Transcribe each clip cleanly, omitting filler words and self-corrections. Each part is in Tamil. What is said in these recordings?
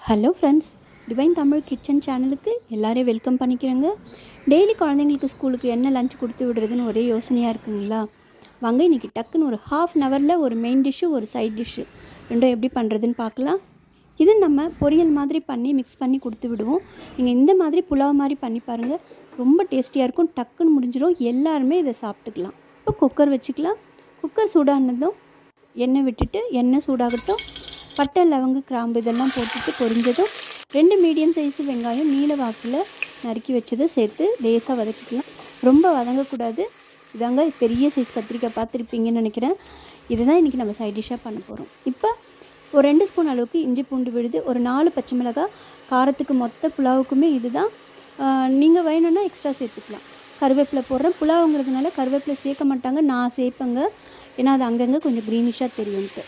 Hello friends, divine Tamil kitchen சேனலுக்கு எல்லாரையும் வெல்கம் பண்ணிக்கிறேங்க. டெய்லி குழந்தைங்களுக்கு ஸ்கூலுக்கு என்ன லஞ்ச் கொடுத்து விடுறதுன்னு ஒரே யோசனையாக இருக்குங்களா? வாங்க இன்றைக்கி டக்குன்னு ஒரு ½ ஒரு மெயின் டிஷ்ஷு, ஒரு சைட் டிஷ்ஷு ரெண்டும் எப்படி பண்ணுறதுன்னு பார்க்கலாம். இது நம்ம பொரியல் மாதிரி பண்ணி மிக்ஸ் பண்ணி கொடுத்து விடுவோம். நீங்கள் இந்த மாதிரி புலாவ் மாதிரி பண்ணி பாருங்கள், ரொம்ப டேஸ்டியாக இருக்கும். டக்குன்னு முடிஞ்சிடும், எல்லாருமே இதை சாப்பிட்டுக்கலாம். இப்போ குக்கர் வச்சுக்கலாம். குக்கர் சூடானதும் எண்ணெய் விட்டுட்டு, எண்ணெய் சூடாகட்டும். பட்டை, லவங்கு, கிராம்பு இதெல்லாம் போட்டுட்டு பொரிஞ்சதும் 2 மீடியம் சைஸு வெங்காயம் நீல வாக்கில் நறுக்கி வச்சதை சேர்த்து லேசாக வதக்கிக்கலாம். ரொம்ப வதங்கக்கூடாது. இதாங்க பெரிய சைஸ் கத்திரிக்காய் பார்த்துருப்பீங்கன்னு நினைக்கிறேன். இதுதான் இன்றைக்கி நம்ம சைட் டிஷ்ஷாக பண்ண போகிறோம். இப்போ ஒரு 2 ஸ்பூன் அளவுக்கு இஞ்சி பூண்டு விழுது, ஒரு 4 பச்சை மிளகாய். காரத்துக்கு மொத்த புலாவுக்குமே இது தான். நீங்கள் வேணும்னா எக்ஸ்ட்ரா சேர்த்துக்கலாம். கருவேப்பிலை போடுறேன். புலாவுங்கிறதுனால கருவேப்பிலை சேர்க்க மாட்டாங்க, நான் சேர்ப்பேங்க. ஏன்னா அது அங்கங்கே கொஞ்சம் க்ரீனிஷாக தெரியும்ட்டு.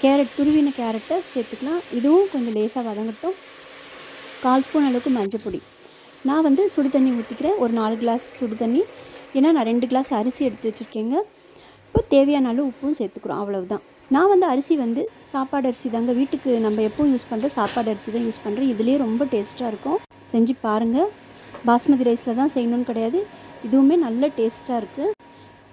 கேரட், துருவின கேரட்டை சேர்த்துக்கலாம். இதுவும் கொஞ்சம் லேசாக வதங்கட்டும். 1/4 ஸ்பூன் அளவுக்கு மஞ்சள் பொடி. நான் சுடு தண்ணி ஊற்றிக்கிறேன், ஒரு 4 கிளாஸ் சுடு தண்ணி. ஏன்னா நான் 2 கிளாஸ் அரிசி எடுத்து வச்சுருக்கேங்க. இப்போ தேவையான அளவு உப்பும் சேர்த்துக்கிறோம், அவ்வளவுதான். நான் அரிசி சாப்பாடு அரிசி தாங்க, வீட்டுக்கு நம்ம எப்போவும் யூஸ் பண்ணுற சாப்பாடு அரிசி தான் யூஸ் பண்ணுறேன். இதுலேயே ரொம்ப டேஸ்ட்டாக இருக்கும், செஞ்சு பாருங்கள். பாஸ்மதி ரைஸில் தான் செய்யணும்னு கிடையாது, இதுவுமே நல்ல டேஸ்ட்டாக இருக்குது.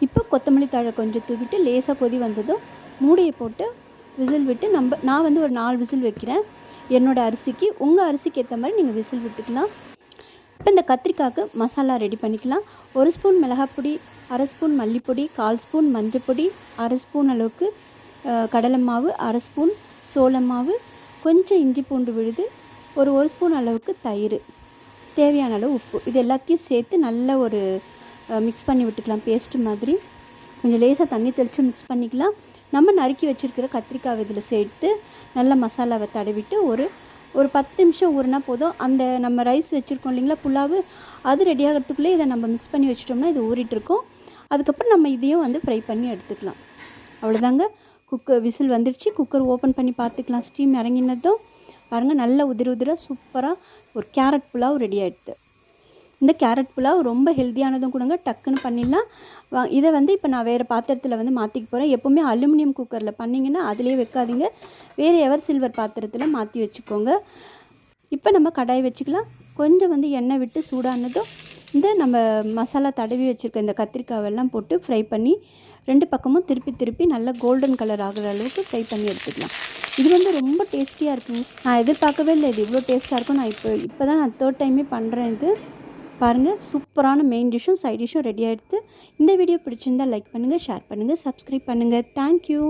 இப்போ கொத்தமல்லி தழை கொஞ்சம் தூவிட்டு லேசாக கொதி வந்ததும் மூடியை போட்டு விசில் விட்டு நான் ஒரு 4 விசில் வைக்கிறேன். என்னோடய அரிசிக்கு, உங்கள் அரிசிக்கு ஏற்ற மாதிரி நீங்கள் விசில் விட்டுக்கலாம். இப்போ இந்த கத்திரிக்காய்க்கு மசாலா ரெடி பண்ணிக்கலாம். 1 ஸ்பூன் மிளகாப்பொடி, 1/2 ஸ்பூன் மல்லிப்பொடி, 1/4 ஸ்பூன் மஞ்சப்பொடி, 1/2 ஸ்பூன் அளவுக்கு கடலை மாவு, 1/2 ஸ்பூன் சோள மாவு, கொஞ்சம் இஞ்சி பூண்டு விழுது, ஒரு ஸ்பூன் அளவுக்கு தயிர், தேவையான அளவு உப்பு. இது எல்லாத்தையும் சேர்த்து நல்லா ஒரு மிக்ஸ் பண்ணி விட்டுக்கலாம், பேஸ்ட்டு மாதிரி. கொஞ்சம் லேசாக தண்ணி தெளித்து மிக்ஸ் பண்ணிக்கலாம். நம்ம நறுக்கி வச்சுருக்கிற கத்திரிக்காய் இதில் சேர்த்து நல்லா மசாலாவை தடவிட்டு ஒரு 10 நிமிஷம் ஊறினா போதும். அந்த நம்ம ரைஸ் வச்சுருக்கோம் இல்லைங்களா, புலாவு, அது ரெடி ஆகிறதுக்குள்ளே இதை நம்ம மிக்ஸ் பண்ணி வச்சிட்டோம்னா இது ஊறிட்டுருக்கோம். அதுக்கப்புறம் நம்ம இதையும் ஃப்ரை பண்ணி எடுத்துக்கலாம். அவ்வளோதாங்க. குக்கர் விசில் வந்துடுச்சு. குக்கர் ஓப்பன் பண்ணி பார்த்துக்கலாம். ஸ்டீம் இறங்கினதும் பாருங்கள், நல்ல உதிர சூப்பராக ஒரு கேரட் புலாவ் ரெடி ஆகிடுது. இந்த கேரட் புலாவ் ரொம்ப ஹெல்த்தியானதும் கூடங்க, டக்குன்னு பண்ணிடலாம். இதை இப்போ நான் வேறு பாத்திரத்தில் மாற்றிக்க போகிறேன். எப்போவுமே அலுமினியம் குக்கரில் பண்ணிங்கன்னா அதிலே வைக்காதீங்க, வேறு எவர் சில்வர் பாத்திரத்தில் மாற்றி வச்சுக்கோங்க. இப்போ நம்ம கடாய் வச்சுக்கலாம். கொஞ்சம் எண்ணெய் விட்டு சூடானதும் இந்த நம்ம மசாலா தடவி வச்சுருக்க இந்த கத்திரிக்காவெல்லாம் போட்டு ஃப்ரை பண்ணி 2 பக்கமும் திருப்பி நல்லா கோல்டன் கலர் ஆகிற அளவுக்கு ஃப்ரை பண்ணி எடுத்துக்கலாம். இது ரொம்ப டேஸ்டியாக இருக்குங்க. நான் எதிர்பார்க்கவே இல்லை இது இவ்வளோ டேஸ்ட்டாக இருக்கும். நான் இப்போ தான் நான் 3rd டைமே பண்ணுறேன். இது பாருங்கள், சூப்பரான மெயின் டிஷ்ஷும் சைட் டிஷ்ஷும் ரெடி ஆகிடுது. இந்த வீடியோ பிடிச்சிருந்தால் லைக் பண்ணுங்கள், ஷேர் பண்ணுங்கள், சப்ஸ்கிரைப் பண்ணுங்கள். தேங்க்யூ.